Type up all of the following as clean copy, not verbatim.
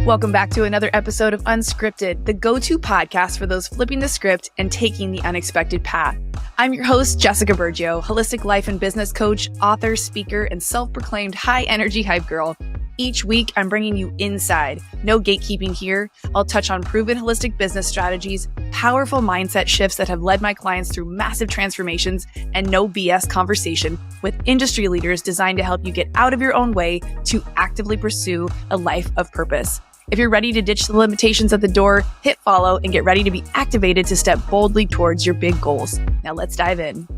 Welcome back to another episode of Unscripted, the go-to podcast for those flipping the script and taking the unexpected path. I'm your host, Jessica Bergio, holistic life and business coach, author, speaker, and self-proclaimed high-energy hype girl. Each week, I'm bringing you inside. No gatekeeping here. I'll touch on proven holistic business strategies, powerful mindset shifts that have led my clients through massive transformations, and no BS conversation with industry leaders designed to help you get out of your own way to actively pursue a life of purpose. If you're ready to ditch the limitations at the door, hit follow and get ready to be activated to step boldly towards your big goals. Now let's dive in.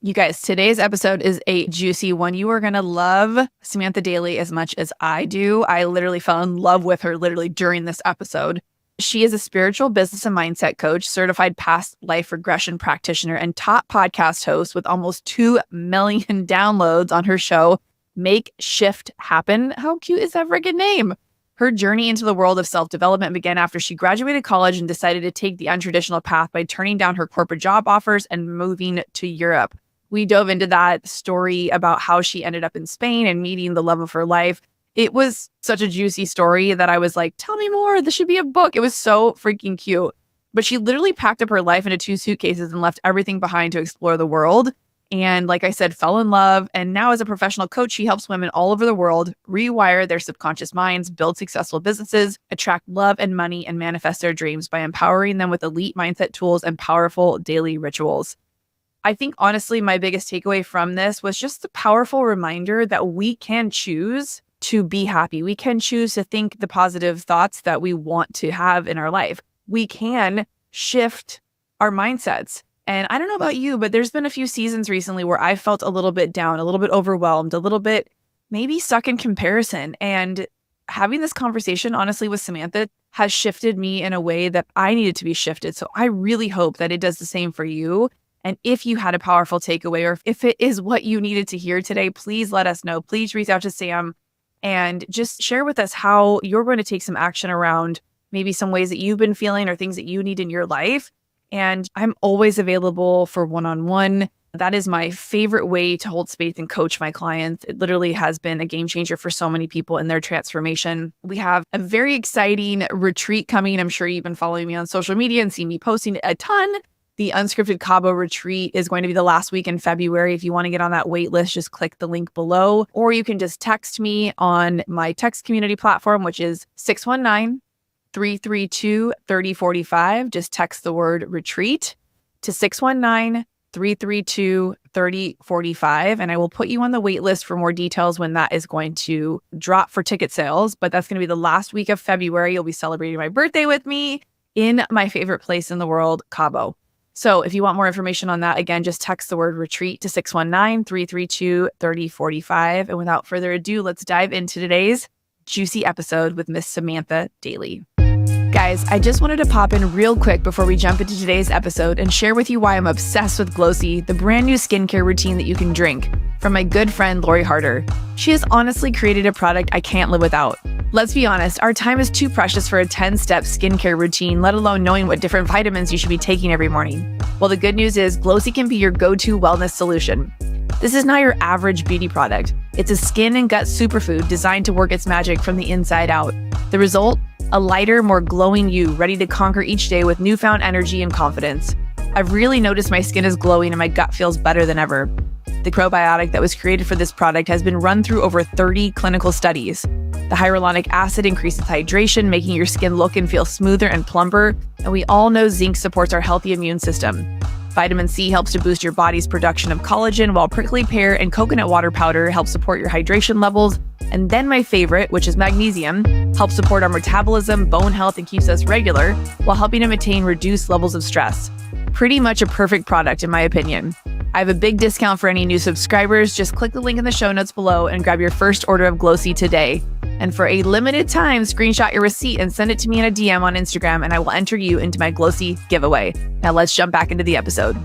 You guys, today's episode is a juicy one. You are going to love Samantha Daily as much as I do. I literally fell in love with her during this episode. She is a spiritual business and mindset coach, certified past life regression practitioner, and top podcast host with almost 2 million downloads on her show, Make Shift Happen. How cute is that freaking name? Her journey into the world of self-development began after she graduated college and decided to take the untraditional path by turning down her corporate job offers and moving to Europe. We dove into that story about how she ended up in Spain and meeting the love of her life. It was such a juicy story that I was like, tell me more. This should be a book. It was so freaking cute. But she literally packed up her life into 2 suitcases and left everything behind to explore the world. And like I said, fell in love. And now as a professional coach, she helps women all over the world rewire their subconscious minds, build successful businesses, attract love and money, and manifest their dreams by empowering them with elite mindset tools and powerful daily rituals. I think honestly, my biggest takeaway from this was just the powerful reminder that we can choose to be happy. We can choose to think the positive thoughts that we want to have in our life. We can shift our mindsets. And I don't know about you, but there's been a few seasons recently where I felt a little bit down, a little bit overwhelmed, a little bit maybe stuck in comparison. And having this conversation, honestly, with Samantha has shifted me in a way that I needed to be shifted. So I really hope that it does the same for you. And if you had a powerful takeaway, or if it is what you needed to hear today, please let us know. Please reach out to Sam and just share with us how you're going to take some action around maybe some ways that you've been feeling or things that you need in your life. And I'm always available for one-on-one. That is my favorite way to hold space and coach my clients. It literally has been a game changer for so many people in their transformation. We have a very exciting retreat coming. I'm sure you've been following me on social media and seen me posting a ton. The Unscripted Cabo retreat is going to be the last week in February. If you want to get on that wait list, just click the link below, or you can just text me on my text community platform, which is 619-332-3045. Just text the word retreat to 619-332-3045, and I will put you on the wait list for more details when that is going to drop for ticket sales. But that's going to be the last week of February. You'll be celebrating my birthday with me in my favorite place in the world, Cabo. So if you want more information on that, again, just text the word retreat to 619-332-3045. And without further ado, let's dive into today's juicy episode with Miss Samantha Daily. Guys, I just wanted to pop in real quick before we jump into today's episode and share with you why I'm obsessed with Glossy, the brand new skincare routine that you can drink from my good friend, Lori Harder. She has honestly created a product I can't live without. Let's be honest, our time is too precious for a 10-step skincare routine, let alone knowing what different vitamins you should be taking every morning. Well, the good news is Glossy can be your go-to wellness solution. This is not your average beauty product. It's a skin and gut superfood designed to work its magic from the inside out. The result? A lighter, more glowing you, ready to conquer each day with newfound energy and confidence. I've really noticed my skin is glowing and my gut feels better than ever. The probiotic that was created for this product has been run through over 30 clinical studies. The hyaluronic acid increases hydration, making your skin look and feel smoother and plumper. And we all know zinc supports our healthy immune system. Vitamin C helps to boost your body's production of collagen, while prickly pear and coconut water powder help support your hydration levels. And then my favorite, which is magnesium, helps support our metabolism, bone health, and keeps us regular, while helping to maintain reduced levels of stress. Pretty much a perfect product, in my opinion. I have a big discount for any new subscribers. Just click the link in the show notes below and grab your first order of Glossy today. And for a limited time, screenshot your receipt and send it to me in a DM on Instagram, and I will enter you into my Glossy giveaway. Now let's jump back into the episode.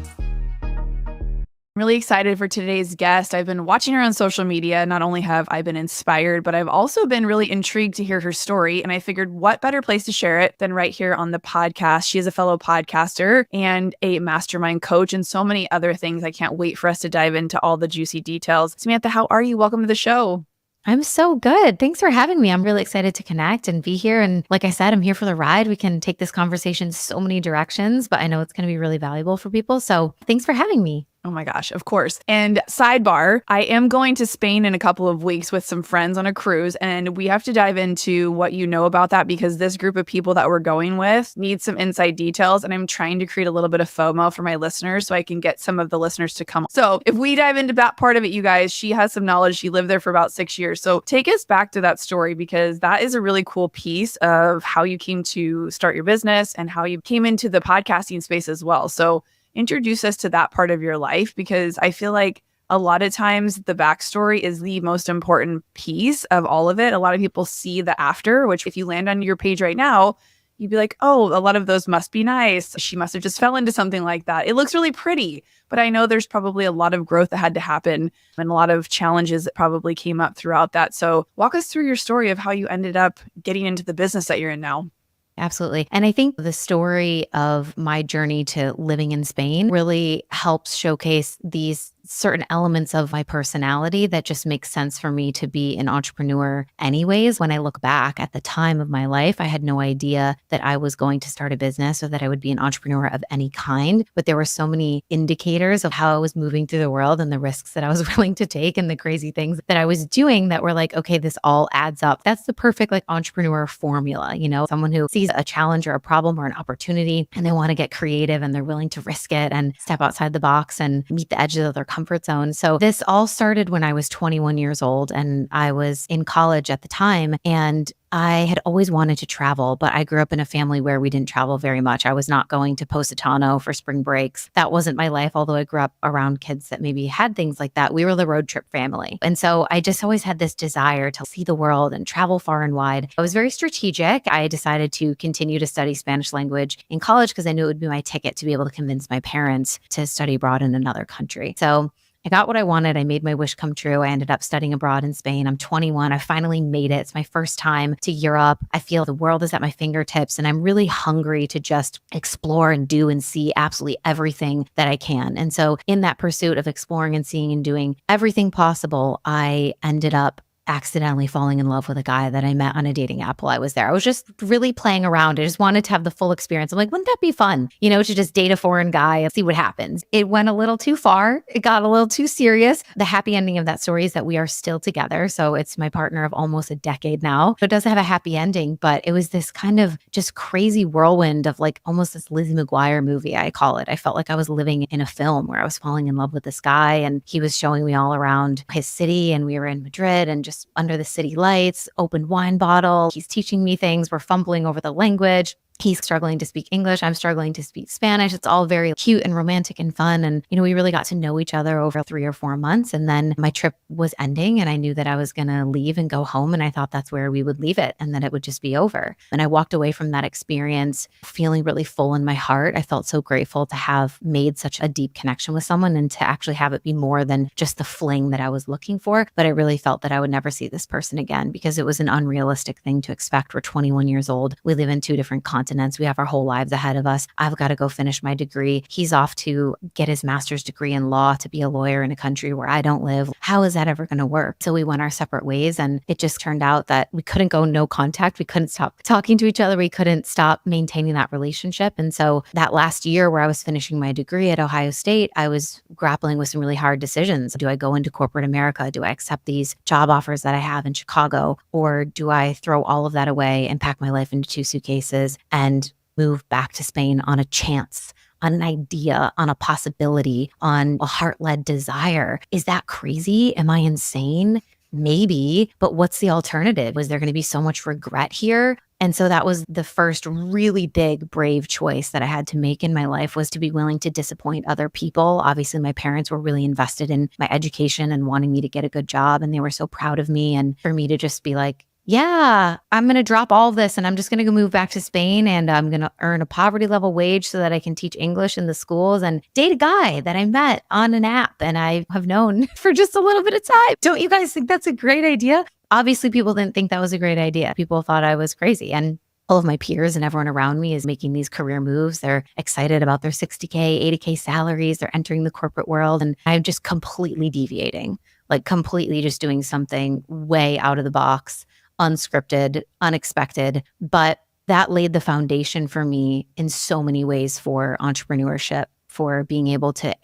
I'm really excited for today's guest. I've been watching her on social media. Not only have I been inspired, but I've also been really intrigued to hear her story. And I figured what better place to share it than right here on the podcast. She is a fellow podcaster and a mastermind coach and so many other things. I can't wait for us to dive into all the juicy details. Samantha, how are you? Welcome to the show. I'm so good. Thanks for having me. I'm really excited to connect and be here. And like I said, I'm here for the ride. We can take this conversation so many directions, but I know it's going to be really valuable for people. So thanks for having me. Oh my gosh, of course. And sidebar, I am going to Spain in a couple of weeks with some friends on a cruise, and we have to dive into what you know about that because this group of people that we're going with needs some inside details. And I'm trying to create a little bit of FOMO for my listeners so I can get some of the listeners to come. So if we dive into that part of it, you guys, she has some knowledge. She lived there for about 6 years. So take us back to that story because that is a really cool piece of how you came to start your business and how you came into the podcasting space as well. So introduce us to that part of your life because I feel like a lot of times the backstory is the most important piece of all of it. A lot of people see the after, which if you land on your page right now, you'd be like, oh, a lot of those must be nice. She must have just fell into something like that. It looks really pretty, but I know there's probably a lot of growth that had to happen and a lot of challenges that probably came up throughout that. So walk us through your story of how you ended up getting into the business that you're in now. Absolutely. And I think the story of my journey to living in Spain really helps showcase these certain elements of my personality that just makes sense for me to be an entrepreneur anyways. When I look back at the time of my life, I had no idea that I was going to start a business or that I would be an entrepreneur of any kind. But there were so many indicators of how I was moving through the world and the risks that I was willing to take and the crazy things that I was doing that were like, okay, this all adds up. That's the perfect like entrepreneur formula, someone who sees a challenge or a problem or an opportunity and they want to get creative and they're willing to risk it and step outside the box and meet the edges of their comfort zone. So this all started when I was 21 years old and I was in college at the time. And I had always wanted to travel, but I grew up in a family where we didn't travel very much. I was not going to Positano for spring breaks. That wasn't my life, although I grew up around kids that maybe had things like that. We were the road trip family. And so I just always had this desire to see the world and travel far and wide. I was very strategic. I decided to continue to study Spanish language in college because I knew it would be my ticket to be able to convince my parents to study abroad in another country. So I got what I wanted. I made my wish come true. I ended up studying abroad in Spain. I'm 21. I finally made it. It's my first time to Europe. I feel the world is at my fingertips and I'm really hungry to just explore and do and see absolutely everything that I can. And so in that pursuit of exploring and seeing and doing everything possible, I ended up accidentally falling in love with a guy that I met on a dating app while I was there. I was just really playing around. I just wanted to have the full experience. I'm like, wouldn't that be fun? To just date a foreign guy and see what happens. It went a little too far. It got a little too serious. The happy ending of that story is that we are still together. So it's my partner of almost a decade now. So it doesn't have a happy ending, but it was this kind of just crazy whirlwind of like almost this Lizzie McGuire movie, I call it. I felt like I was living in a film where I was falling in love with this guy and he was showing me all around his city and we were in Madrid and just under the city lights, open wine bottle. He's teaching me things. We're fumbling over the language. He's struggling to speak English. I'm struggling to speak Spanish. It's all very cute and romantic and fun. And, we really got to know each other over 3 or 4 months. And then my trip was ending and I knew that I was going to leave and go home. And I thought that's where we would leave it and that it would just be over. And I walked away from that experience feeling really full in my heart. I felt so grateful to have made such a deep connection with someone and to actually have it be more than just the fling that I was looking for. But I really felt that I would never see this person again because it was an unrealistic thing to expect. We're 21 years old. We live in 2 different continents. We have our whole lives ahead of us. I've got to go finish my degree. He's off to get his master's degree in law to be a lawyer in a country where I don't live. How is that ever going to work? So we went our separate ways and it just turned out that we couldn't go no contact. We couldn't stop talking to each other. We couldn't stop maintaining that relationship. And so that last year where I was finishing my degree at Ohio State, I was grappling with some really hard decisions. Do I go into corporate America? Do I accept these job offers that I have in Chicago? Or do I throw all of that away and pack my life into 2 suitcases and move back to Spain on a chance, on an idea, on a possibility, on a heart-led desire? Is that crazy? Am I insane? Maybe, but what's the alternative? Was there going to be so much regret here? And so that was the first really big, brave choice that I had to make in my life, was to be willing to disappoint other people. Obviously, my parents were really invested in my education and wanting me to get a good job, and they were so proud of me. And for me to just be like, yeah, I'm going to drop all of this and I'm just going to go move back to Spain and I'm going to earn a poverty level wage so that I can teach English in the schools and date a guy that I met on an app and I have known for just a little bit of time. Don't you guys think that's a great idea? Obviously, people didn't think that was a great idea. People thought I was crazy. And all of my peers and everyone around me is making these career moves. They're excited about their 60K, 80K salaries. They're entering the corporate world and I'm just completely deviating. like completely just doing something way out of the box, unscripted, unexpected. But that laid the foundation for me in so many ways for entrepreneurship, for being able to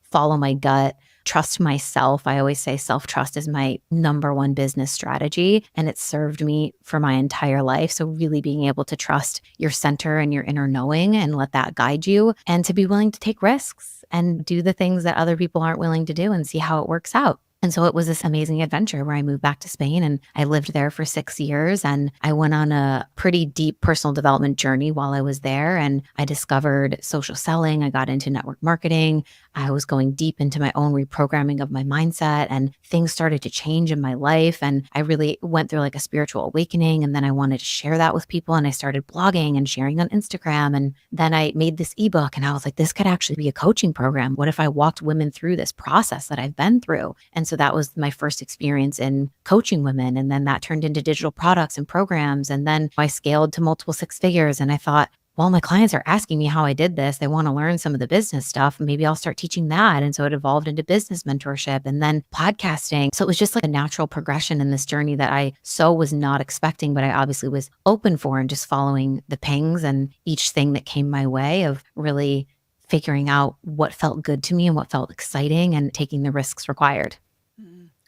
follow my gut, trust myself. I always say self-trust is my number one business strategy, and it served me for my entire life. So really being able to trust your center and your inner knowing and let that guide you, and to be willing to take risks and do the things that other people aren't willing to do and see how it works out. And so it was this amazing adventure where I moved back to Spain and I lived there for 6 years. And I went on a pretty deep personal development journey while I was there. And I discovered social selling. I got into network marketing. I was going deep into my own reprogramming of my mindset, and things started to change in my life. And I really went through like a spiritual awakening. And then I wanted to share that with people. And I started blogging and sharing on Instagram. And then I made this ebook and I was like, this could actually be a coaching program. What if I walked women through this process that I've been through? And so that was my first experience in coaching women. And then that turned into digital products and programs. And then I scaled to multiple 6 figures. And I thought, well, my clients are asking me how I did this. They want to learn some of the business stuff. Maybe I'll start teaching that. And so it evolved into business mentorship and then podcasting. So it was just like a natural progression in this journey that I was not expecting, but I obviously was open for, and just following the pings and each thing that came my way of really figuring out what felt good to me and what felt exciting and taking the risks required.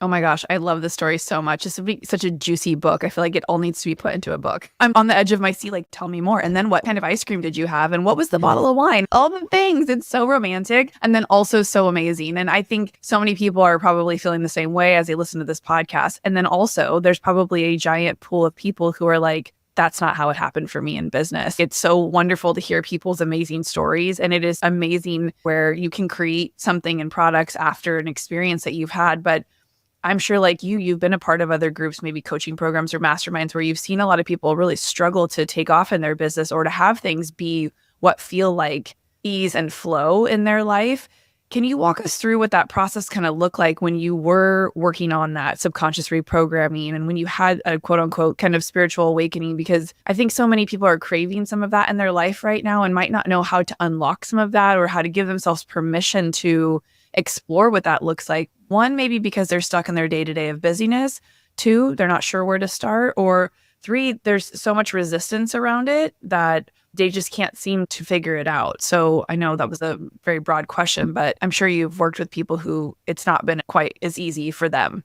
Oh my gosh, I love this story so much. This would be such a juicy book. I feel like it all needs to be put into a book. I'm on the edge of my seat, like, tell me more. And then what kind of ice cream did you have? And what was the bottle of wine? All the things. It's so romantic and then also so amazing. And I think so many people are probably feeling the same way as they listen to this podcast. And then also there's probably a giant pool of people who are like, that's not how it happened for me in business. It's so wonderful to hear people's amazing stories. And it is amazing where you can create something in products after an experience that you've had. But I'm sure like you've been a part of other groups, maybe coaching programs or masterminds, where you've seen a lot of people really struggle to take off in their business or to have things be what feel like ease and flow in their life. Can you walk us through what that process kind of looked like when you were working on that subconscious reprogramming and when you had a quote unquote kind of spiritual awakening? Because I think so many people are craving some of that in their life right now and might not know how to unlock some of that or how to give themselves permission to explore what that looks like. One, maybe because they're stuck in their day-to-day of busyness. Two, they're not sure where to start. Or three, there's so much resistance around it that they just can't seem to figure it out. So I know that was a very broad question, but I'm sure you've worked with people who it's not been quite as easy for them.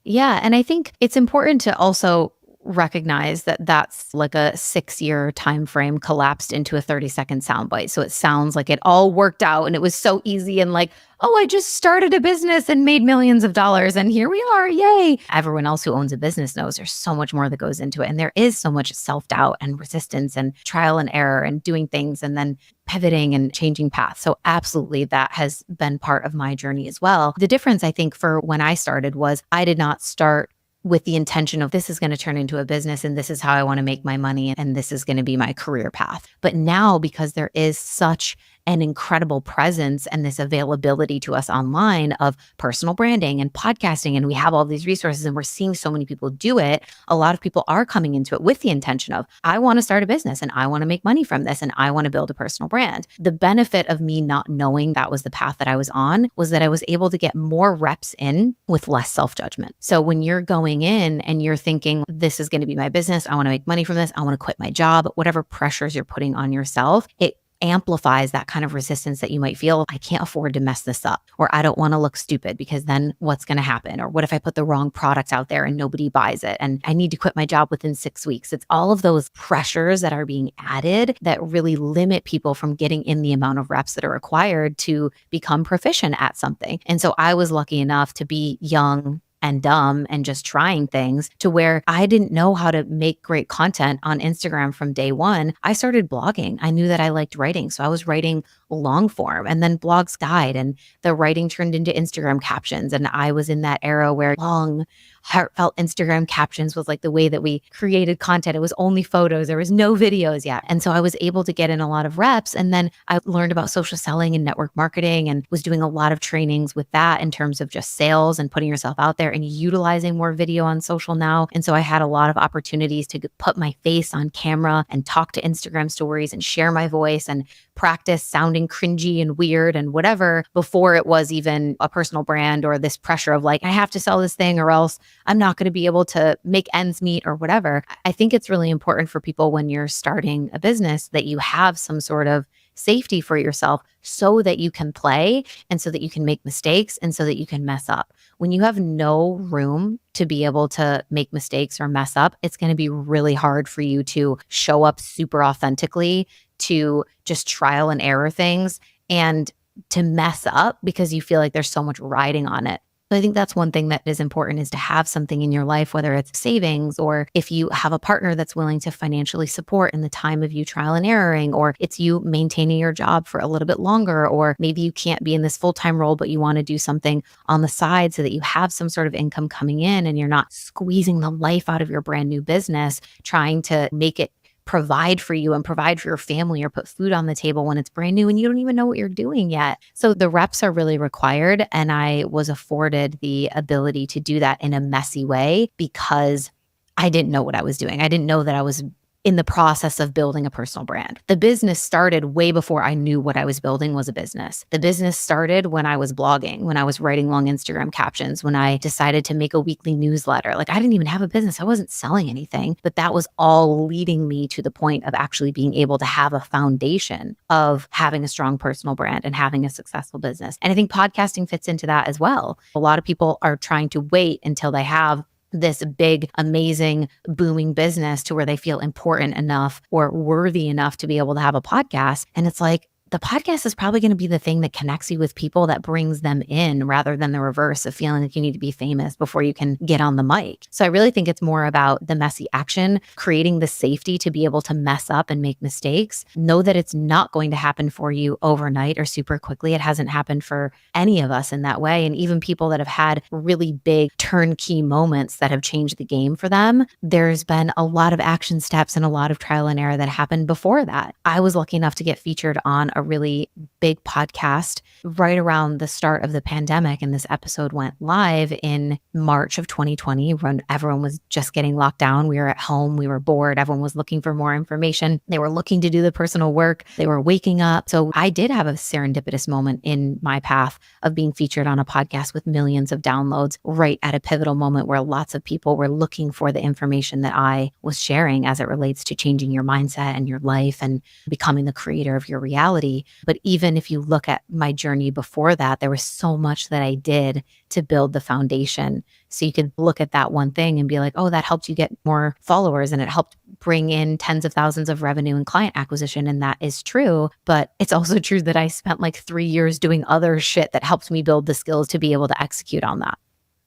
Yeah. And I think it's important to also recognize that that's like a 6-year time frame collapsed into a 30-second soundbite. So it sounds like it all worked out and it was so easy and like, oh, I just started a business and made millions of dollars and here we are, yay. Everyone else who owns a business knows there's so much more that goes into it. And there is so much self-doubt and resistance and trial and error and doing things and then pivoting and changing paths. So absolutely that has been part of my journey as well. The difference I think for when I started was I did not start with the intention of this is going to turn into a business and this is how I want to make my money and this is going to be my career path. But now, because there is such an incredible presence and this availability to us online of personal branding and podcasting, and we have all these resources and we're seeing so many people do it, a lot of people are coming into it with the intention of, I want to start a business and I want to make money from this and I want to build a personal brand. The benefit of me not knowing that was the path that I was on was that I was able to get more reps in with less self-judgment. So when you're going in and you're thinking, this is going to be my business, I want to make money from this, I want to quit my job, whatever pressures you're putting on yourself, it amplifies that kind of resistance that you might feel. I can't afford to mess this up, or I don't want to look stupid because then what's going to happen? Or what if I put the wrong product out there and nobody buys it and I need to quit my job within 6 weeks? It's all of those pressures that are being added that really limit people from getting in the amount of reps that are required to become proficient at something. And so I was lucky enough to be young and dumb and just trying things to where I didn't know how to make great content on Instagram from day one. I started blogging. I knew that I liked writing. So I was writing long form and then blogs died and the writing turned into Instagram captions. And I was in that era where long, heartfelt Instagram captions was like the way that we created content. It was only photos. There was no videos yet. And so I was able to get in a lot of reps. And then I learned about social selling and network marketing and was doing a lot of trainings with that in terms of just sales and putting yourself out there and utilizing more video on social now. And so I had a lot of opportunities to put my face on camera and talk to Instagram stories and share my voice and practice sounding sounding cringy and weird and whatever before it was even a personal brand or this pressure of like, I have to sell this thing or else I'm not going to be able to make ends meet or whatever. I think it's really important for people when you're starting a business that you have some sort of safety for yourself so that you can play and so that you can make mistakes and so that you can mess up. When you have no room to be able to make mistakes or mess up, it's going to be really hard for you to show up super authentically, to just trial and error things and to mess up because you feel like there's so much riding on it. So I think that's one thing that is important, is to have something in your life, whether it's savings or if you have a partner that's willing to financially support in the time of you trial and erroring, or it's you maintaining your job for a little bit longer, or maybe you can't be in this full-time role, but you want to do something on the side so that you have some sort of income coming in and you're not squeezing the life out of your brand new business, trying to make it provide for you and provide for your family or put food on the table when it's brand new and you don't even know what you're doing yet. So the reps are really required. And I was afforded the ability to do that in a messy way because I didn't know what I was doing. I didn't know that I was in the process of building a personal brand. The business started way before I knew what I was building was a business. The business started when I was blogging, when I was writing long Instagram captions, when I decided to make a weekly newsletter. Like I didn't even have a business. I wasn't selling anything, but that was all leading me to the point of actually being able to have a foundation of having a strong personal brand and having a successful business. And I think podcasting fits into that as well. A lot of people are trying to wait until they have this big, amazing, booming business to where they feel important enough or worthy enough to be able to have a podcast. And it's like, the podcast is probably going to be the thing that connects you with people, that brings them in, rather than the reverse of feeling like you need to be famous before you can get on the mic. So I really think it's more about the messy action, creating the safety to be able to mess up and make mistakes. Know that it's not going to happen for you overnight or super quickly. It hasn't happened for any of us in that way. And even people that have had really big turnkey moments that have changed the game for them, there's been a lot of action steps and a lot of trial and error that happened before that. I was lucky enough to get featured on a really big podcast right around the start of the pandemic. And this episode went live in March of 2020 when everyone was just getting locked down. We were at home. We were bored. Everyone was looking for more information. They were looking to do the personal work. They were waking up. So I did have a serendipitous moment in my path of being featured on a podcast with millions of downloads right at a pivotal moment where lots of people were looking for the information that I was sharing as it relates to changing your mindset and your life and becoming the creator of your reality. But even if you look at my journey before that, there was so much that I did to build the foundation. So you could look at that one thing and be like, oh, that helped you get more followers and it helped bring in tens of thousands of revenue and client acquisition. And that is true. But it's also true that I spent like 3 years doing other shit that helped me build the skills to be able to execute on that.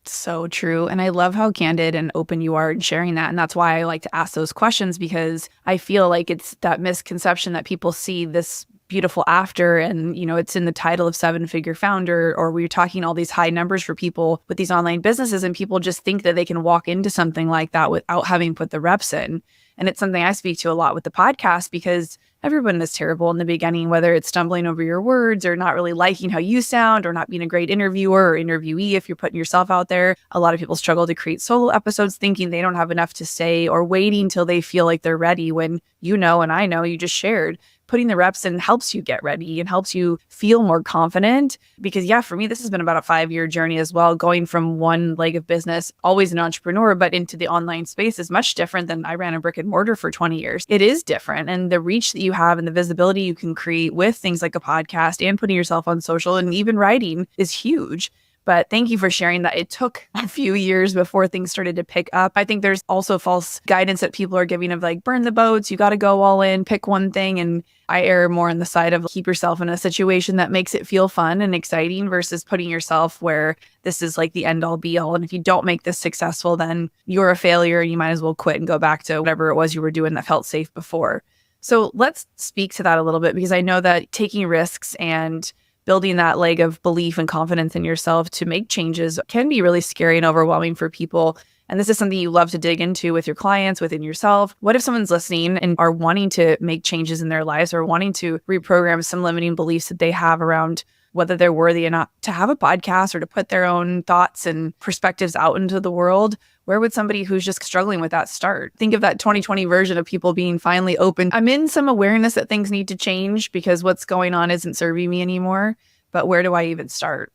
So true. And I love how candid and open you are in sharing that. And that's why I like to ask those questions, because I feel like it's that misconception that people see this beautiful after and, you know, it's in the title of 7-figure founder, or we're talking all these high numbers for people with these online businesses, and people just think that they can walk into something like that without having put the reps in. And it's something I speak to a lot with the podcast, because everyone is terrible in the beginning, whether it's stumbling over your words or not really liking how you sound or not being a great interviewer or interviewee if you're putting yourself out there. A lot of people struggle to create solo episodes thinking they don't have enough to say, or waiting till they feel like they're ready, when you know, and I know, you just shared, putting the reps in helps you get ready and helps you feel more confident. Because yeah, for me, this has been about a 5-year journey as well, going from one leg of business, always an entrepreneur, but into the online space is much different than I ran a brick and mortar for 20 years. It is different. And the reach that you have and the visibility you can create with things like a podcast and putting yourself on social and even writing is huge. But thank you for sharing that it took a few years before things started to pick up. I think there's also false guidance that people are giving of like, burn the boats, you got to go all in, pick one thing. And I err more on the side of keep yourself in a situation that makes it feel fun and exciting versus putting yourself where this is like the end all be all. And if you don't make this successful, then you're a failure and you might as well quit and go back to whatever it was you were doing that felt safe before. So let's speak to that a little bit, because I know that taking risks and building that leg of belief and confidence in yourself to make changes can be really scary and overwhelming for people. And this is something you love to dig into with your clients, within yourself. What if someone's listening and are wanting to make changes in their lives or wanting to reprogram some limiting beliefs that they have around whether they're worthy or not to have a podcast or to put their own thoughts and perspectives out into the world? where would somebody who's just struggling with that start? Think of that 2020 version of people being finally open. I'm in some awareness that things need to change because what's going on isn't serving me anymore. But where do I even start?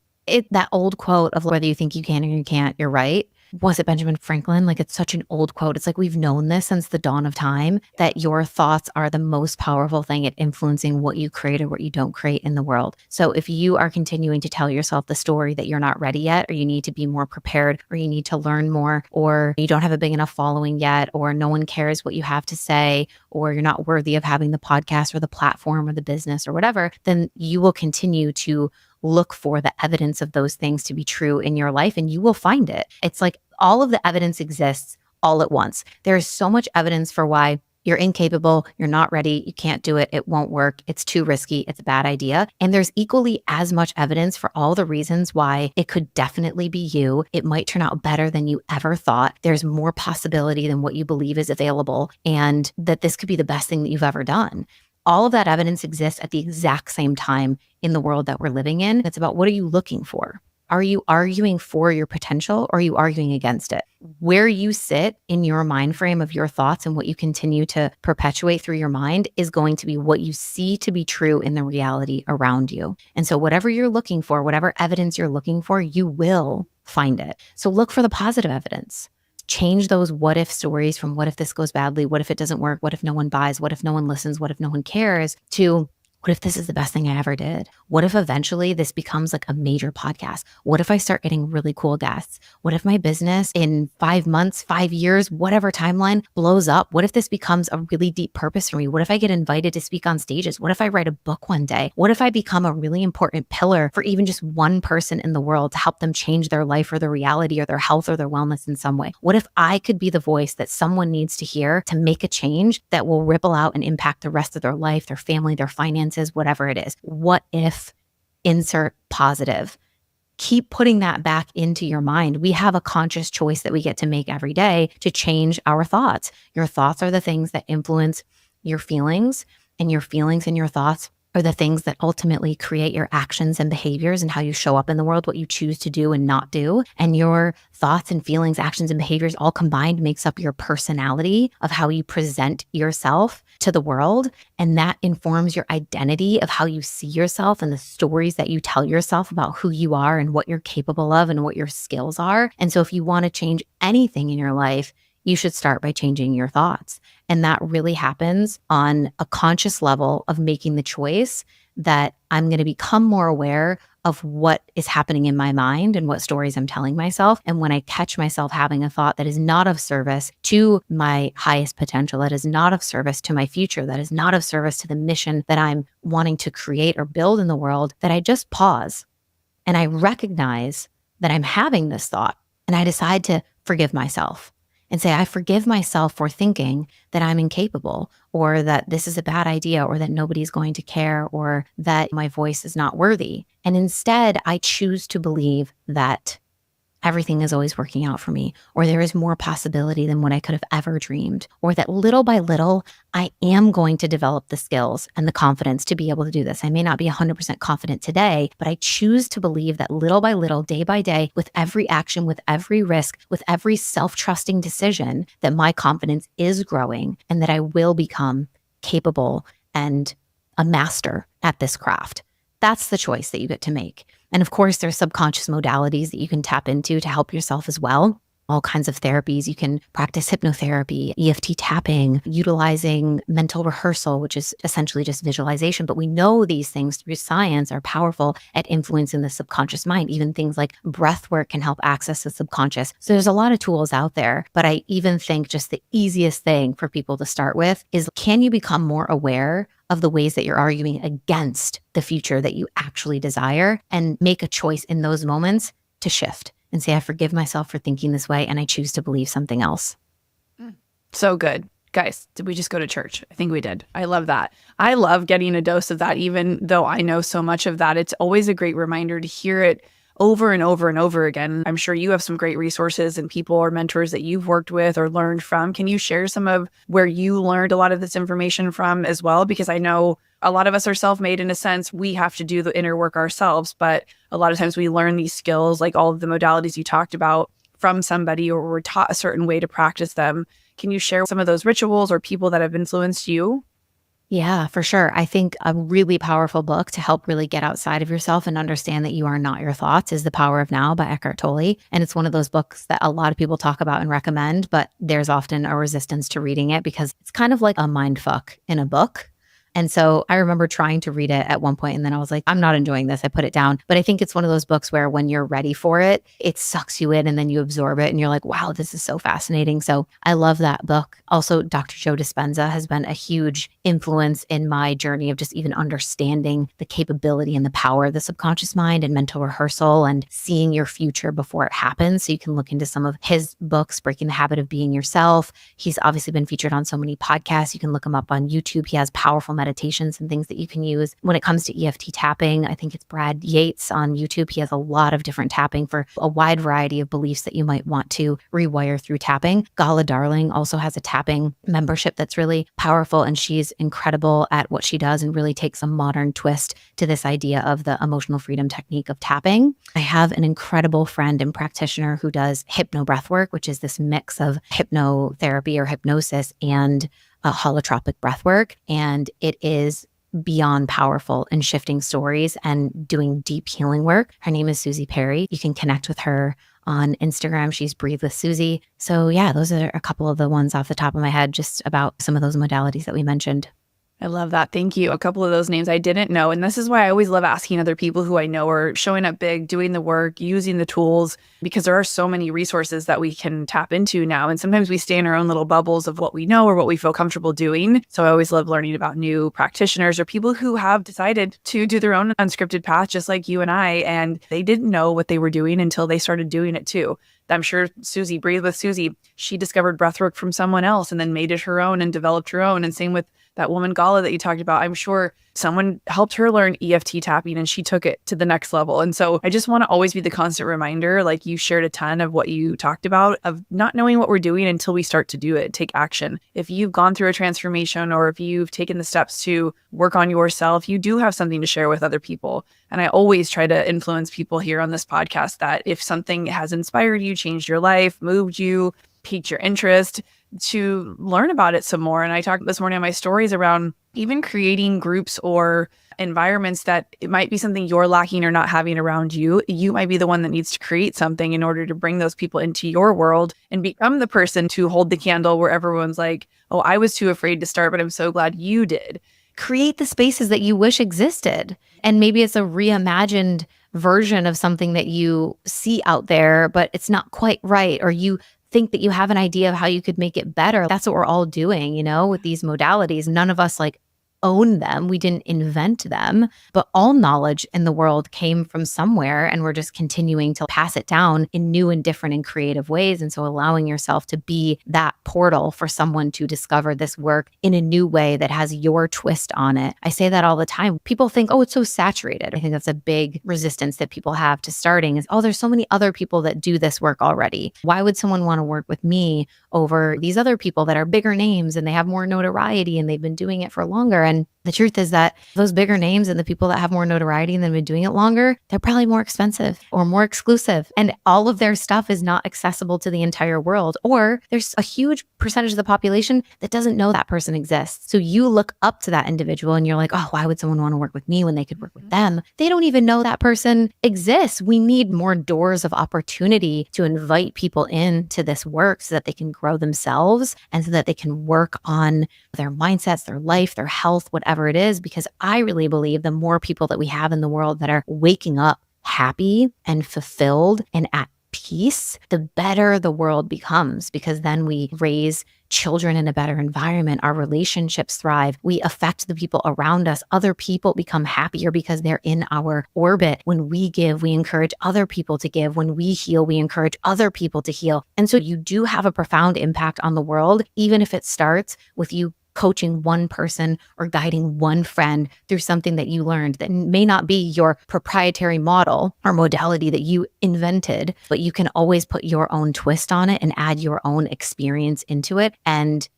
That old quote of whether you think you can or you can't, you're right. Was it Benjamin Franklin? Like, it's such an old quote. It's like we've known this since the dawn of time, that your thoughts are the most powerful thing at influencing what you create or what you don't create in the world. So if you are continuing to tell yourself the story that you're not ready yet, or you need to be more prepared, or you need to learn more, or you don't have a big enough following yet, or no one cares what you have to say, or you're not worthy of having the podcast or the platform or the business or whatever, then you will continue to look for the evidence of those things to be true in your life, and you will find it. It's like all of the evidence exists all at once. There is so much evidence for why you're incapable, you're not ready, you can't do it, it won't work, it's too risky, it's a bad idea. And there's equally as much evidence for all the reasons why it could definitely be you. It might turn out better than you ever thought. There's more possibility than what you believe is available, and that this could be the best thing that you've ever done. All of that evidence exists at the exact same time in the world that we're living in. It's about, what are you looking for? Are you arguing for your potential, or are you arguing against it? Where you sit in your mind frame of your thoughts and what you continue to perpetuate through your mind is going to be what you see to be true in the reality around you. And so whatever you're looking for, whatever evidence you're looking for, you will find it. So look for the positive evidence. Change those what if stories from what if this goes badly, what if it doesn't work, what if no one buys, what if no one listens, what if no one cares, to what if this is the best thing I ever did? What if eventually this becomes like a major podcast? What if I start getting really cool guests? What if my business in 5 months, 5 years, whatever timeline blows up? What if this becomes a really deep purpose for me? What if I get invited to speak on stages? What if I write a book one day? What if I become a really important pillar for even just one person in the world to help them change their life or their reality or their health or their wellness in some way? What if I could be the voice that someone needs to hear to make a change that will ripple out and impact the rest of their life, their family, their finances, whatever it is? What if, insert positive? Keep putting that back into your mind. We have a conscious choice that we get to make every day to change our thoughts. Your thoughts are the things that influence your feelings, and your feelings and your thoughts are the things that ultimately create your actions and behaviors and how you show up in the world, what you choose to do and not do. And your thoughts and feelings, actions and behaviors all combined makes up your personality of how you present yourself to the world. And that informs your identity of how you see yourself and the stories that you tell yourself about who you are and what you're capable of and what your skills are. And so if you want to change anything in your life, you should start by changing your thoughts. And that really happens on a conscious level of making the choice that I'm going to become more aware of what is happening in my mind and what stories I'm telling myself. And when I catch myself having a thought that is not of service to my highest potential, that is not of service to my future, that is not of service to the mission that I'm wanting to create or build in the world, that I just pause and I recognize that I'm having this thought, and I decide to forgive myself and say, I forgive myself for thinking that I'm incapable, or that this is a bad idea, or that nobody's going to care, or that my voice is not worthy. And instead, I choose to believe that everything is always working out for me, or there is more possibility than what I could have ever dreamed, or that little by little, I am going to develop the skills and the confidence to be able to do this. I may not be 100% confident today, but I choose to believe that little by little, day by day, with every action, with every risk, with every self-trusting decision, that my confidence is growing and that I will become capable and a master at this craft. That's the choice that you get to make. And of course, there's subconscious modalities that you can tap into to help yourself as well. All kinds of therapies. You can practice hypnotherapy, EFT tapping, utilizing mental rehearsal, which is essentially just visualization. But we know these things through science are powerful at influencing the subconscious mind. Even things like breath work can help access the subconscious. So there's a lot of tools out there. But I even think just the easiest thing for people to start with is, can you become more aware of the ways that you're arguing against the future that you actually desire, and make a choice in those moments to shift and say, I forgive myself for thinking this way and I choose to believe something else. So good. Guys, did we just go to church? I think we did. I love that. I love getting a dose of that, even though I know so much of that. It's always a great reminder to hear it over and over and over again. I'm sure you have some great resources and people or mentors that you've worked with or learned from. Can you share some of where you learned a lot of this information from as well? Because I know a lot of us are self-made in a sense. We have to do the inner work ourselves, but a lot of times we learn these skills, like all of the modalities you talked about, from somebody or were taught a certain way to practice them. Can you share some of those rituals or people that have influenced you? Yeah, for sure. I think a really powerful book to help really get outside of yourself and understand that you are not your thoughts is The Power of Now by Eckhart Tolle. And it's one of those books that a lot of people talk about and recommend, but there's often a resistance to reading it because it's kind of like a mind fuck in a book. And so I remember trying to read it at one point and then I was like, I'm not enjoying this. I put it down. But I think it's one of those books where when you're ready for it, it sucks you in and then you absorb it and you're like, wow, this is so fascinating. So I love that book. Also, Dr. Joe Dispenza has been a huge influence in my journey of just even understanding the capability and the power of the subconscious mind and mental rehearsal and seeing your future before it happens. So you can look into some of his books, Breaking the Habit of Being Yourself. He's obviously been featured on so many podcasts. You can look him up on YouTube. He has powerful meditations and things that you can use. When it comes to EFT tapping, I think it's Brad Yates on YouTube. He has a lot of different tapping for a wide variety of beliefs that you might want to rewire through tapping. Gala Darling also has a tapping membership that's really powerful, and she's incredible at what she does and really takes a modern twist to this idea of the emotional freedom technique of tapping. I have an incredible friend and practitioner who does hypno breathwork, which is this mix of hypnotherapy or hypnosis and holotropic breathwork. And it is beyond powerful in shifting stories and doing deep healing work. Her name is Susie Perry. You can connect with her on Instagram. She's Breathe with Susie. So yeah, those are a couple of the ones off the top of my head, just about some of those modalities that we mentioned. I love that. Thank you. A couple of those names I didn't know. And this is why I always love asking other people who I know are showing up big, doing the work, using the tools, because there are so many resources that we can tap into now. And sometimes we stay in our own little bubbles of what we know or what we feel comfortable doing. So I always love learning about new practitioners or people who have decided to do their own unscripted path, just like you and I, and they didn't know what they were doing until they started doing it too. I'm sure Susie, Breathe with Susie, she discovered breathwork from someone else and then made it her own and developed her own. And same with that woman Gala that you talked about. I'm sure someone helped her learn EFT tapping and she took it to the next level. And so I just want to always be the constant reminder, like you shared a ton of what you talked about, of not knowing what we're doing until we start to do it, take action. If you've gone through a transformation or if you've taken the steps to work on yourself, you do have something to share with other people. And I always try to influence people here on this podcast that if something has inspired you, changed your life, moved you, piqued your interest, to learn about it some more. And I talked this morning on my stories around even creating groups or environments that it might be something you're lacking or not having around you. You might be the one that needs to create something in order to bring those people into your world and become the person to hold the candle where everyone's like, oh, I was too afraid to start, but I'm so glad you did. Create the spaces that you wish existed. And maybe it's a reimagined version of something that you see out there, but it's not quite right, or you think that you have an idea of how you could make it better. That's what we're all doing, with these modalities. None of us own them. We didn't invent them, but all knowledge in the world came from somewhere, and we're just continuing to pass it down in new and different and creative ways. And so allowing yourself to be that portal for someone to discover this work in a new way that has your twist on it. I say that all the time. People think, oh, it's so saturated. I think that's a big resistance that people have to starting is, oh, there's so many other people that do this work already. Why would someone want to work with me over these other people that are bigger names and they have more notoriety and they've been doing it for longer? And the truth is that those bigger names and the people that have more notoriety and they've been doing it longer, they're probably more expensive or more exclusive. And all of their stuff is not accessible to the entire world. Or there's a huge percentage of the population that doesn't know that person exists. So you look up to that individual and you're like, oh, why would someone want to work with me when they could work with them? They don't even know that person exists. We need more doors of opportunity to invite people into this work so that they can grow themselves and so that they can work on their mindsets, their life, their health, whatever it is, because I really believe the more people that we have in the world that are waking up happy and fulfilled and at peace, the better the world becomes, because then we raise children in a better environment. Our relationships thrive. We affect the people around us. Other people become happier because they're in our orbit. When we give, we encourage other people to give. When we heal, we encourage other people to heal. And so you do have a profound impact on the world, even if it starts with you coaching one person or guiding one friend through something that you learned that may not be your proprietary model or modality that you invented, but you can always put your own twist on it and add your own experience into it and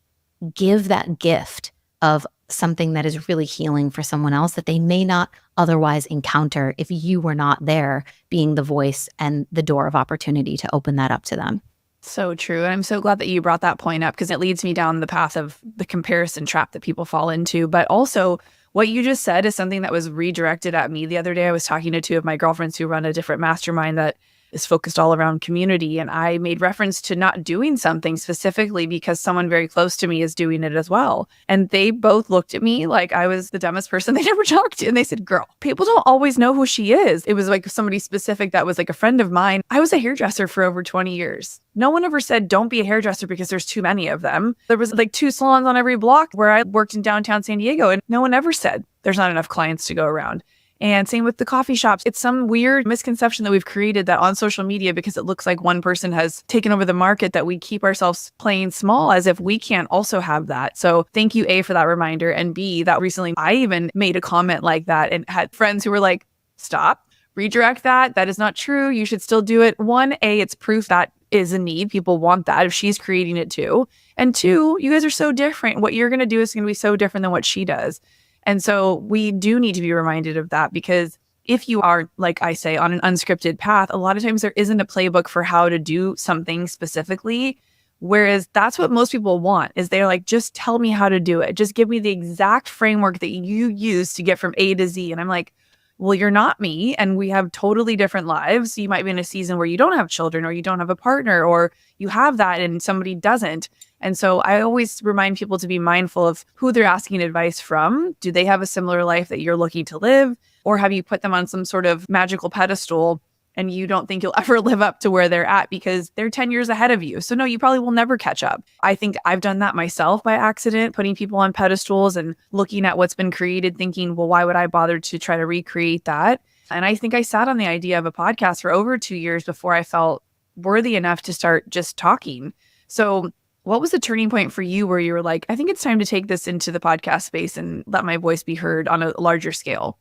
give that gift of something that is really healing for someone else that they may not otherwise encounter if you were not there being the voice and the door of opportunity to open that up to them. So true. And I'm so glad that you brought that point up because it leads me down the path of the comparison trap that people fall into. But also, what you just said is something that was redirected at me the other day. I was talking to two of my girlfriends who run a different mastermind that is focused all around community. And I made reference to not doing something specifically because someone very close to me is doing it as well. And they both looked at me like I was the dumbest person they ever talked to. And they said, girl, people don't always know who she is. It was like somebody specific that was like a friend of mine. I was a hairdresser for over 20 years. No one ever said, don't be a hairdresser because there's too many of them. There was like 2 salons on every block where I worked in downtown San Diego. And no one ever said there's not enough clients to go around. And same with the coffee shops. It's some weird misconception that we've created that on social media, because it looks like one person has taken over the market, that we keep ourselves playing small as if we can't also have that. So thank you, A, for that reminder. And B, that recently I even made a comment like that and had friends who were like, stop, redirect that. That is not true. You should still do it. 1, A, it's proof that is a need. People want that if she's creating it too. And 2, you guys are so different. What you're going to do is going to be so different than what she does. And so we do need to be reminded of that, because if you are, like I say, on an unscripted path, a lot of times there isn't a playbook for how to do something specifically. Whereas that's what most people want, is they're like, just tell me how to do it. Just give me the exact framework that you use to get from A to Z. And I'm like, well, you're not me. And we have totally different lives. You might be in a season where you don't have children, or you don't have a partner, or you have that and somebody doesn't. And so I always remind people to be mindful of who they're asking advice from. Do they have a similar life that you're looking to live? Or have you put them on some sort of magical pedestal and you don't think you'll ever live up to where they're at because they're 10 years ahead of you? So no, you probably will never catch up. I think I've done that myself by accident, putting people on pedestals and looking at what's been created, thinking, well, why would I bother to try to recreate that? And I think I sat on the idea of a podcast for over 2 years before I felt worthy enough to start just talking. So what was the turning point for you where you were like, I think it's time to take this into the podcast space and let my voice be heard on a larger scale?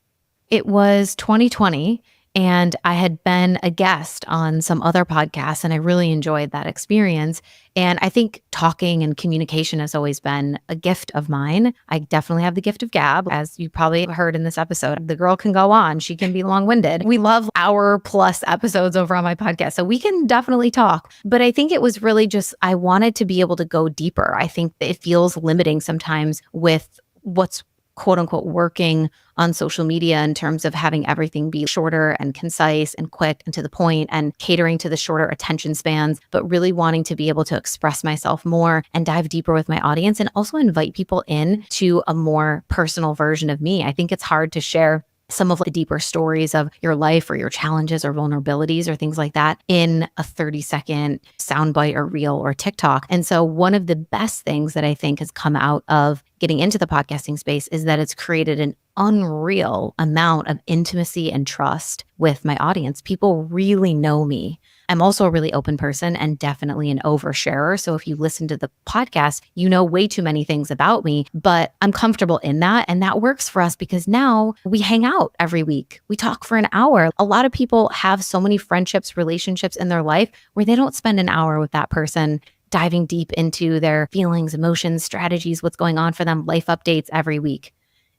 It was 2020. And I had been a guest on some other podcasts, and I really enjoyed that experience. And I think talking and communication has always been a gift of mine. I definitely have the gift of gab, as you probably heard in this episode. The girl can go on. She can be long-winded. We love hour-plus episodes over on my podcast, so we can definitely talk. But I think it was really just, I wanted to be able to go deeper. I think that it feels limiting sometimes with what's quote unquote working on social media in terms of having everything be shorter and concise and quick and to the point and catering to the shorter attention spans, but really wanting to be able to express myself more and dive deeper with my audience and also invite people in to a more personal version of me. I think it's hard to share some of the deeper stories of your life or your challenges or vulnerabilities or things like that in a 30-second soundbite or reel or TikTok. And so one of the best things that I think has come out of getting into the podcasting space is that it's created an unreal amount of intimacy and trust with my audience. People really know me. I'm also a really open person and definitely an oversharer. So if you listen to the podcast, you know way too many things about me, but I'm comfortable in that. And that works for us because now we hang out every week. We talk for an hour. A lot of people have so many friendships, relationships in their life where they don't spend an hour with that person diving deep into their feelings, emotions, strategies, what's going on for them, life updates every week.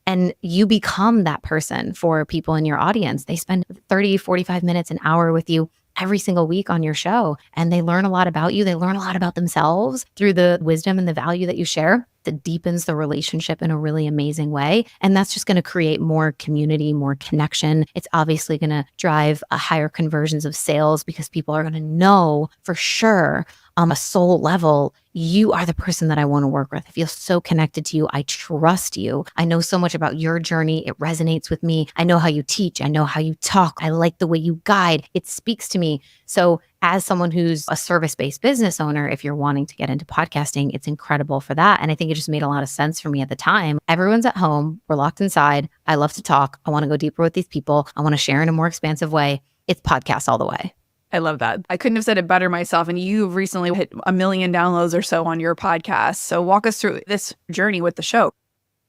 And you become that person for people in your audience. They spend 30, 45 minutes, an hour with you every single week on your show. And they learn a lot about you. They learn a lot about themselves through the wisdom and the value that you share that deepens the relationship in a really amazing way. And that's just going to create more community, more connection. It's obviously going to drive a higher conversions of sales because people are going to know for sure on a soul level, you are the person that I want to work with. I feel so connected to you. I trust you. I know so much about your journey. It resonates with me. I know how you teach. I know how you talk. I like the way you guide. It speaks to me. So as someone who's a service-based business owner, if you're wanting to get into podcasting, it's incredible for that. And I think it just made a lot of sense for me at the time. Everyone's at home. We're locked inside. I love to talk. I want to go deeper with these people. I want to share in a more expansive way. It's podcast all the way. I love that. I couldn't have said it better myself. And you've recently hit 1 million downloads or so on your podcast. So walk us through this journey with the show.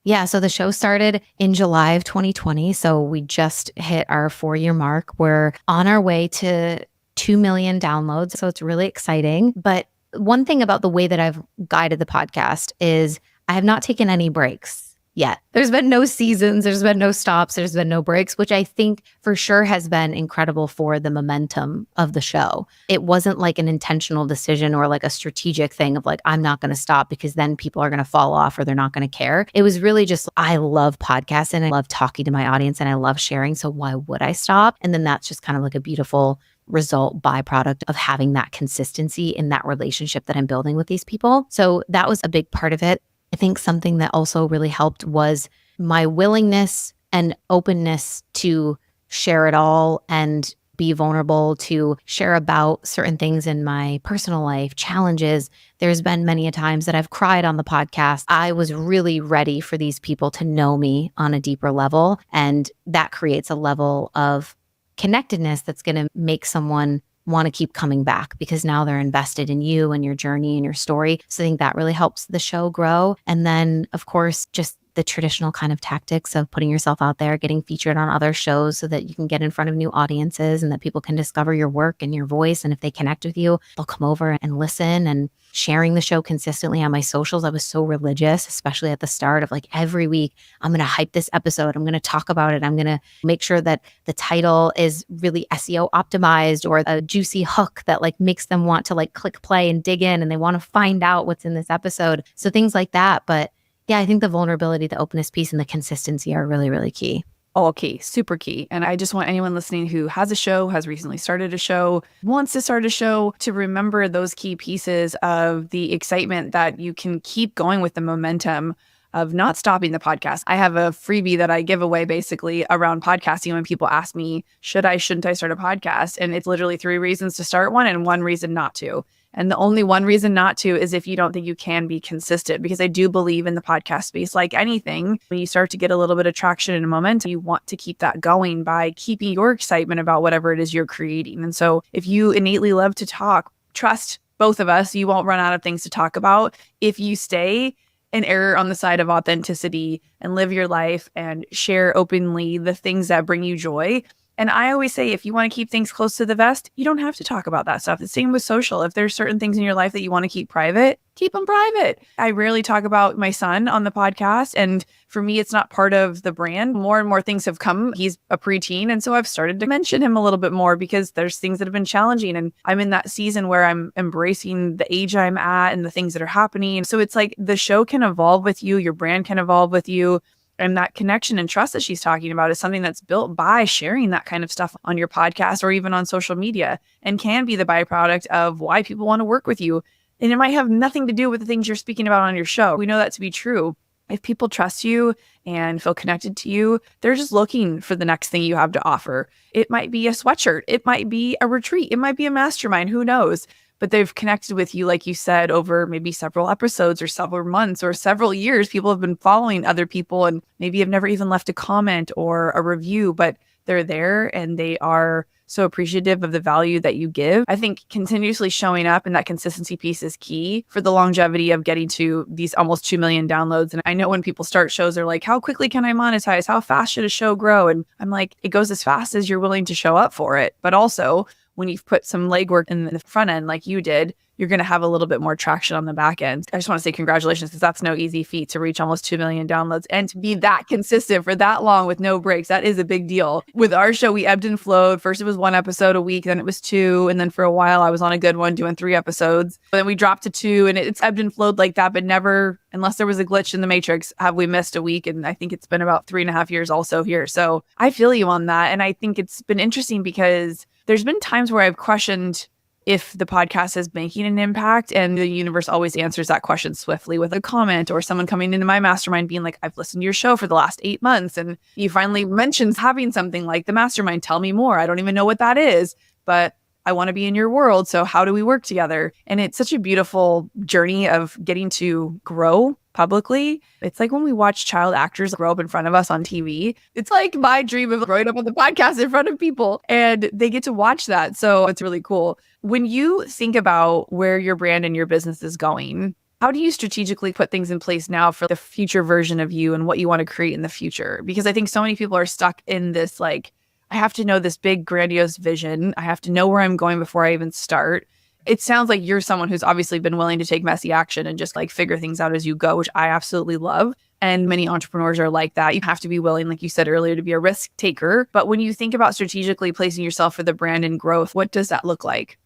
Yeah. So the show started in July of 2020. So we just hit our 4-year mark. We're on our way to 2 million downloads. So it's really exciting. But one thing about the way that I've guided the podcast is I have not taken any breaks. yet. There's been no seasons, there's been no stops, there's been no breaks, which I think for sure has been incredible for the momentum of the show. It wasn't like an intentional decision or like a strategic thing of like, I'm not going to stop because then people are going to fall off or they're not going to care. It was really just, I love podcasts and I love talking to my audience and I love sharing. So why would I stop? And then that's just kind of like a beautiful result byproduct of having that consistency in that relationship that I'm building with these people. So that was a big part of it. I think something that also really helped was my willingness and openness to share it all and be vulnerable, to share about certain things in my personal life, challenges. There's been many a times that I've cried on the podcast. I was really ready for these people to know me on a deeper level. And that creates a level of connectedness that's going to make someone want to keep coming back because now they're invested in you and your journey and your story. So I think that really helps the show grow. And then, of course, just the traditional kind of tactics of putting yourself out there, getting featured on other shows so that you can get in front of new audiences and that people can discover your work and your voice. And if they connect with you, they'll come over and listen, and sharing the show consistently on my socials. I was so religious, especially at the start of like every week, I'm going to hype this episode. I'm going to talk about it. I'm going to make sure that the title is really SEO optimized or a juicy hook that like makes them want to like click play and dig in and they want to find out what's in this episode. So things like that. But yeah, I think the vulnerability, the openness piece, and the consistency are really, really key. All key, super key. And I just want anyone listening who has a show, has recently started a show, wants to start a show, to remember those key pieces of the excitement that you can keep going with the momentum of not stopping the podcast. I have a freebie that I give away basically around podcasting when people ask me, shouldn't I start a podcast? And it's literally 3 reasons to start one and 1 reason not to. And the only one reason not to is if you don't think you can be consistent, because I do believe in the podcast space, like anything, when you start to get a little bit of traction and momentum, you want to keep that going by keeping your excitement about whatever it is you're creating. And so if you innately love to talk, trust both of us, you won't run out of things to talk about if you stay and err on the side of authenticity and live your life and share openly the things that bring you joy. And I always say, if you want to keep things close to the vest, you don't have to talk about that stuff. The same with social. If there's certain things in your life that you want to keep private, keep them private. I rarely talk about my son on the podcast. And for me, it's not part of the brand. More and more things have come. He's a preteen. And so I've started to mention him a little bit more because there's things that have been challenging. And I'm in that season where I'm embracing the age I'm at and the things that are happening. So it's like the show can evolve with you. Your brand can evolve with you. And that connection and trust that she's talking about is something that's built by sharing that kind of stuff on your podcast or even on social media, and can be the byproduct of why people want to work with you. And it might have nothing to do with the things you're speaking about on your show. We know that to be true. If people trust you and feel connected to you, they're just looking for the next thing you have to offer. It might be a sweatshirt. It might be a retreat. It might be a mastermind. Who knows? But they've connected with you, like you said, over maybe several episodes or several months or several years. People have been following other people and maybe have never even left a comment or a review, but they're there and they are so appreciative of the value that you give. I think continuously showing up and that consistency piece is key for the longevity of getting to these almost 2 million downloads. And I know when people start shows, they're like, how quickly can I monetize? How fast should a show grow? And I'm like, it goes as fast as you're willing to show up for it. But also, when you've put some legwork in the front end like you did, you're going to have a little bit more traction on the back end. I just want to say congratulations, because that's no easy feat to reach almost 2 million downloads and to be that consistent for that long with no breaks. That is a big deal. With our show, we ebbed and flowed. First, it was 1 episode a week, then it was 2. And then for a while, I was on a good one doing 3 episodes. But then we dropped to 2, and it's ebbed and flowed like that, but never, unless there was a glitch in the matrix, have we missed a week. And I think it's been about 3.5 years also here. So I feel you on that. And I think it's been interesting because there's been times where I've questioned if the podcast is making an impact, and the universe always answers that question swiftly with a comment or someone coming into my mastermind being like, I've listened to your show for the last 8 months. And you finally mentioned having something like the mastermind. Tell me more. I don't even know what that is, but I want to be in your world. So how do we work together? And it's such a beautiful journey of getting to grow publicly. It's like when we watch child actors grow up in front of us on TV. It's like my dream of growing up on the podcast in front of people, and they get to watch that. So it's really cool. When you think about where your brand and your business is going, how do you strategically put things in place now for the future version of you and what you want to create in the future? Because I think so many people are stuck in this, like, I have to know this big grandiose vision. I have to know where I'm going before I even start. It sounds like you're someone who's obviously been willing to take messy action and just like figure things out as you go, which I absolutely love. And many entrepreneurs are like that. You have to be willing, like you said earlier, to be a risk taker. But when you think about strategically placing yourself for the brand and growth, what does that look like?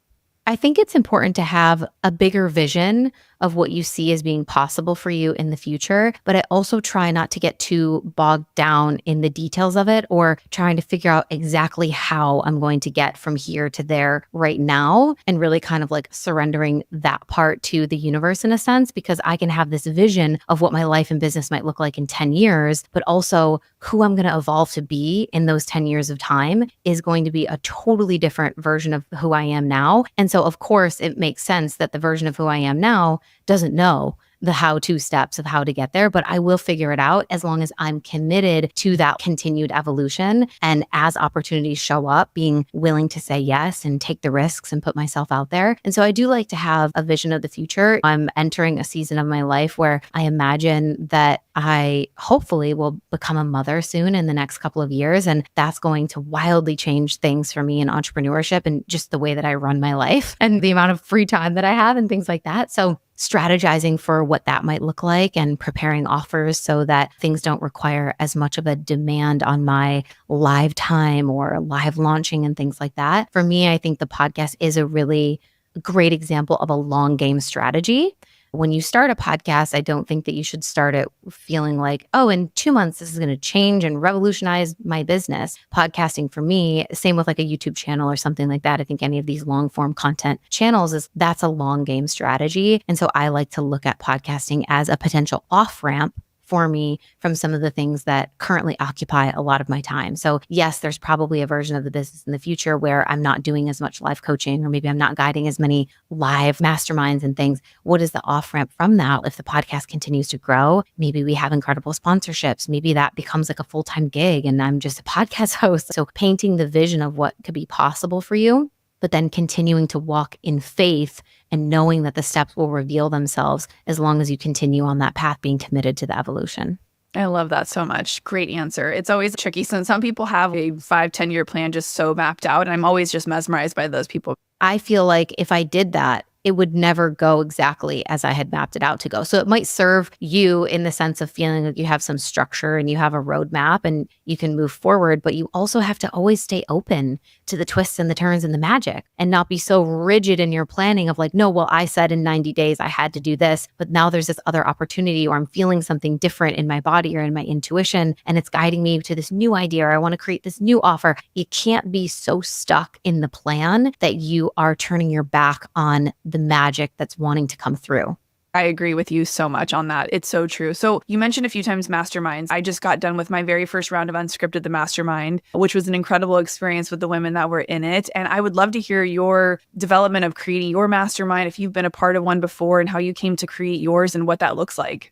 I think it's important to have a bigger vision of what you see as being possible for you in the future. But I also try not to get too bogged down in the details of it or trying to figure out exactly how I'm going to get from here to there right now, and really kind of like surrendering that part to the universe in a sense, because I can have this vision of what my life and business might look like in 10 years, but also who I'm going to evolve to be in those 10 years of time is going to be a totally different version of who I am now. And so, of course, it makes sense that the version of who I am now doesn't know the how-to steps of how to get there, but I will figure it out as long as I'm committed to that continued evolution. And as opportunities show up, being willing to say yes and take the risks and put myself out there. And so I do like to have a vision of the future. I'm entering a season of my life where I imagine that I hopefully will become a mother soon in the next couple of years. And that's going to wildly change things for me in entrepreneurship and just the way that I run my life and the amount of free time that I have and things like that. So strategizing for what that might look like and preparing offers so that things don't require as much of a demand on my live time or live launching and things like that. For me, I think the podcast is a really great example of a long game strategy. When you start a podcast, I don't think that you should start it feeling like, oh, in 2 months, this is going to change and revolutionize my business. Podcasting for me, same with like a YouTube channel or something like that. I think any of these long form content channels that's a long game strategy. And so I like to look at podcasting as a potential off ramp for me from some of the things that currently occupy a lot of my time. So yes, there's probably a version of the business in the future where I'm not doing as much live coaching, or maybe I'm not guiding as many live masterminds and things. What is the off ramp from that? If the podcast continues to grow, maybe we have incredible sponsorships. Maybe that becomes like a full-time gig and I'm just a podcast host. So painting the vision of what could be possible for you, but then continuing to walk in faith and knowing that the steps will reveal themselves as long as you continue on that path, being committed to the evolution. I love that so much. Great answer. It's always tricky since some people have a 5-10 year plan just so mapped out. And I'm always just mesmerized by those people. I feel like if I did that, it would never go exactly as I had mapped it out to go. So it might serve you in the sense of feeling like you have some structure and you have a roadmap and you can move forward, but you also have to always stay open to the twists and the turns and the magic and not be so rigid in your planning of like, no, well, I said in 90 days I had to do this, but now there's this other opportunity or I'm feeling something different in my body or in my intuition and it's guiding me to this new idea or I want to create this new offer. You can't be so stuck in the plan that you are turning your back on the magic that's wanting to come through. I agree with you so much on that. It's so true. So you mentioned a few times masterminds. I just got done with my very first round of Unscripted the Mastermind, which was an incredible experience with the women that were in it. And I would love to hear your development of creating your mastermind, if you've been a part of one before, and how you came to create yours and what that looks like.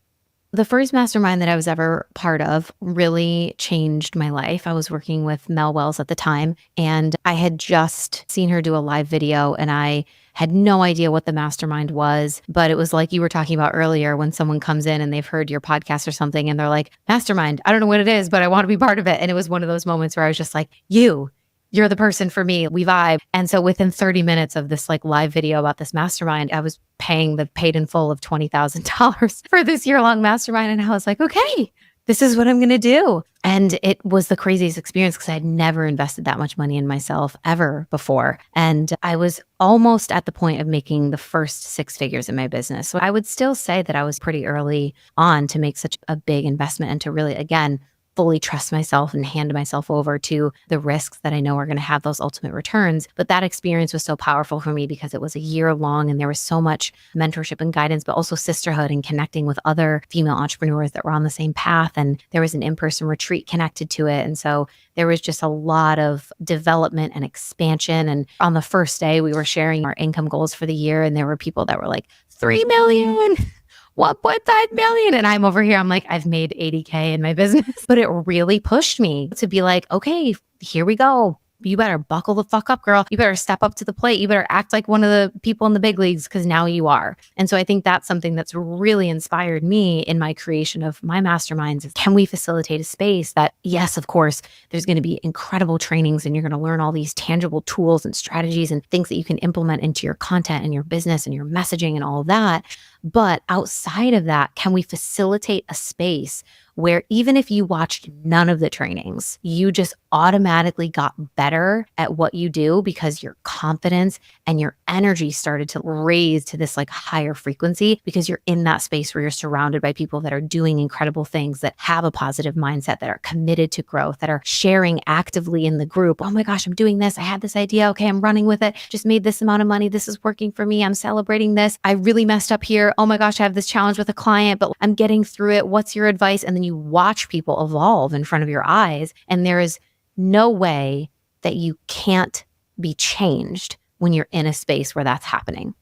The first mastermind that I was ever part of really changed my life. I was working with Mel Wells at the time, and I had just seen her do a live video, and I had no idea what the mastermind was, but it was like you were talking about earlier when someone comes in and they've heard your podcast or something, and they're like, mastermind, I don't know what it is, but I want to be part of it. And it was one of those moments where I was just like, you're the person for me. We vibe. And so within 30 minutes of this like live video about this mastermind, I was paying the paid in full of $20,000 for this year-long mastermind. And I was like, okay, this is what I'm going to do. And it was the craziest experience because I had never invested that much money in myself ever before. And I was almost at the point of making the first 6 figures in my business. So I would still say that I was pretty early on to make such a big investment and to really, again, fully trust myself and hand myself over to the risks that I know are going to have those ultimate returns. But that experience was so powerful for me because it was a year long and there was so much mentorship and guidance, but also sisterhood and connecting with other female entrepreneurs that were on the same path. And there was an in-person retreat connected to it. And so there was just a lot of development and expansion. And on the first day, we were sharing our income goals for the year. And there were people that were like, 3 million. 1.5 million. And I'm over here, I'm like, I've made 80K in my business. But it really pushed me to be like, okay, here we go. You better buckle the fuck up, girl. You better step up to the plate. You better act like one of the people in the big leagues because now you are. And so I think that's something that's really inspired me in my creation of my masterminds. Is can we facilitate a space that, yes, of course, there's going to be incredible trainings and you're going to learn all these tangible tools and strategies and things that you can implement into your content and your business and your messaging and all of that. But outside of that, can we facilitate a space where even if you watched none of the trainings, you just automatically got better at what you do because your confidence and your energy started to raise to this like higher frequency because you're in that space where you're surrounded by people that are doing incredible things, that have a positive mindset, that are committed to growth, that are sharing actively in the group. Oh my gosh, I'm doing this. I had this idea. Okay, I'm running with it. Just made this amount of money. This is working for me. I'm celebrating this. I really messed up here. Oh my gosh, I have this challenge with a client, but I'm getting through it. What's your advice? And then you watch people evolve in front of your eyes. And there is no way that you can't be changed when you're in a space where that's happening.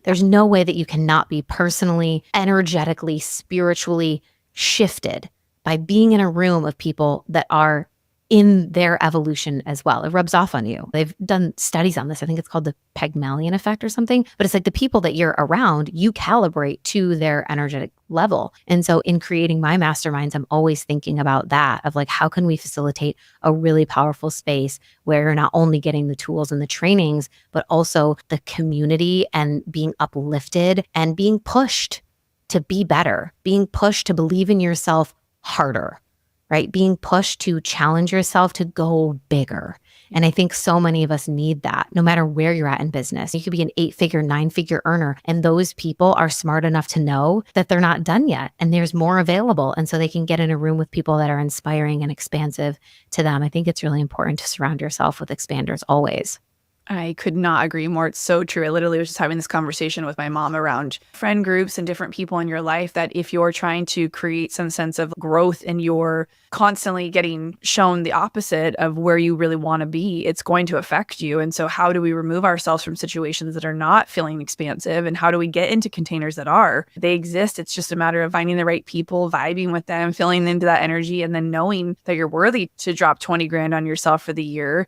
There's no way that you cannot be personally, energetically, spiritually shifted by being in a room of people that are in their evolution as well. It rubs off on you. They've done studies on this. I think it's called the Pygmalion effect or something, but it's like the people that you're around, you calibrate to their energetic level. And so in creating my masterminds, I'm always thinking about that of like, how can we facilitate a really powerful space where you're not only getting the tools and the trainings, but also the community and being uplifted and being pushed to be better, being pushed to believe in yourself harder, right? Being pushed to challenge yourself to go bigger. And I think so many of us need that, no matter where you're at in business. You could be an 8-figure, 9-figure earner, and those people are smart enough to know that they're not done yet and there's more available. And so they can get in a room with people that are inspiring and expansive to them. I think it's really important to surround yourself with expanders always. I could not agree more. It's so true. I literally was just having this conversation with my mom around friend groups and different people in your life that if you're trying to create some sense of growth and you're constantly getting shown the opposite of where you really want to be, it's going to affect you. And so how do we remove ourselves from situations that are not feeling expansive? And how do we get into containers that are? They exist. It's just a matter of finding the right people, vibing with them, feeling into that energy, and then knowing that you're worthy to drop 20 grand on yourself for the year.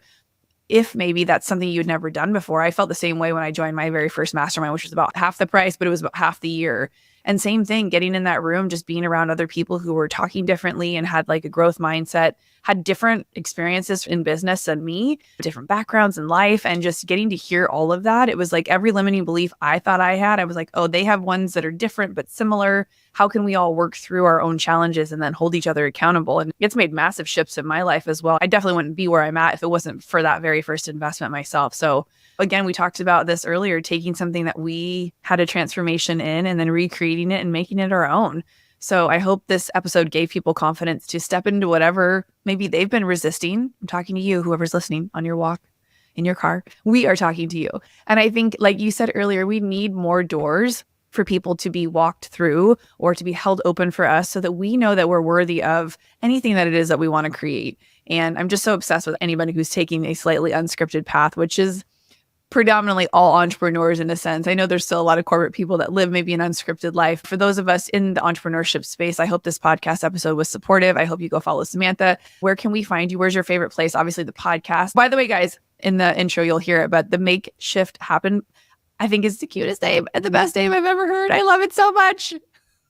If maybe that's something you'd never done before. I felt the same way when I joined my very first mastermind, which was about half the price, but it was about half the year. And same thing, getting in that room, just being around other people who were talking differently and had like a growth mindset, had different experiences in business than me, different backgrounds in life, and just getting to hear all of that. It was like every limiting belief I thought I had, I was like, oh, they have ones that are different but similar. How can we all work through our own challenges and then hold each other accountable? And it's made massive shifts in my life as well. I definitely wouldn't be where I'm at if it wasn't for that very first investment myself. So again, we talked about this earlier, taking something that we had a transformation in and then recreating it and making it our own. So I hope this episode gave people confidence to step into whatever maybe they've been resisting. I'm talking to you, whoever's listening on your walk, in your car. We are talking to you. And I think, like you said earlier, we need more doors for people to be walked through or to be held open for us so that we know that we're worthy of anything that it is that we want to create. And I'm just so obsessed with anybody who's taking a slightly unscripted path, which is predominantly all entrepreneurs in a sense. I know there's still a lot of corporate people that live maybe an unscripted life. For those of us in the entrepreneurship space, I hope this podcast episode was supportive. I hope you go follow Samantha. Where can we find you? Where's your favorite place? Obviously the podcast. By the way, guys, in the intro, you'll hear it, but the Make Shift Happen, I think is the cutest name and the best name I've ever heard. I love it so much.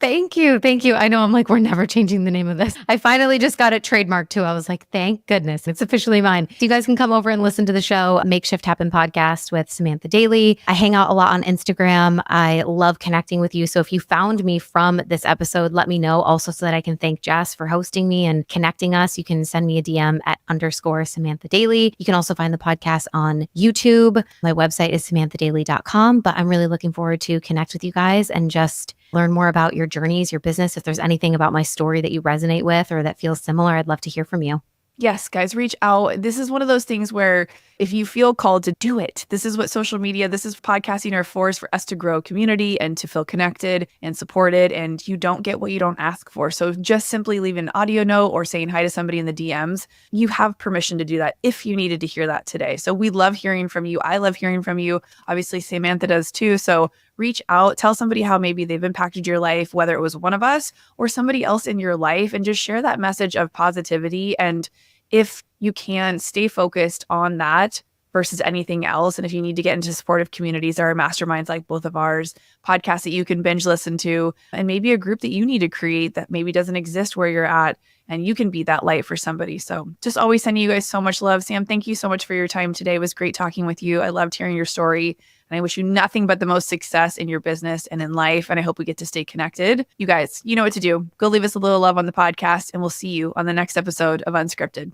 Thank you. Thank you. I know I'm like, we're never changing the name of this. I finally just got it trademarked too. I was like, thank goodness. It's officially mine. So you guys can come over and listen to the show, Make Shift Happen podcast with Samantha Daily. I hang out a lot on Instagram. I love connecting with you. So if you found me from this episode, let me know also so that I can thank Jess for hosting me and connecting us. You can send me a DM at _Samantha Daily. You can also find the podcast on YouTube. My website is samanthadaily.com, but I'm really looking forward to connect with you guys and just learn more about your journeys, your business. If there's anything about my story that you resonate with or that feels similar, I'd love to hear from you. Yes, guys, reach out. This is one of those things where if you feel called to do it, this is what social media, this is podcasting are for us to grow community and to feel connected and supported. And you don't get what you don't ask for. So just simply leave an audio note or saying hi to somebody in the DMs, you have permission to do that if you needed to hear that today. So we love hearing from you. I love hearing from you. Obviously, Samantha does too. So reach out, tell somebody how maybe they've impacted your life, whether it was one of us or somebody else in your life, and just share that message of positivity. And if you can, stay focused on that versus anything else. And if you need to get into supportive communities, there are masterminds like both of ours, podcasts that you can binge listen to, and maybe a group that you need to create that maybe doesn't exist where you're at, and you can be that light for somebody. So just always sending you guys so much love. Sam, thank you so much for your time today. It was great talking with you. I loved hearing your story, and I wish you nothing but the most success in your business and in life. And I hope we get to stay connected. You guys, you know what to do. Go leave us a little love on the podcast, and we'll see you on the next episode of Unscripted.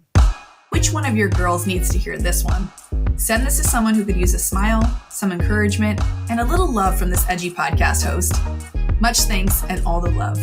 Which one of your girls needs to hear this one? Send this to someone who could use a smile, some encouragement, and a little love from this edgy podcast host. Much thanks and all the love.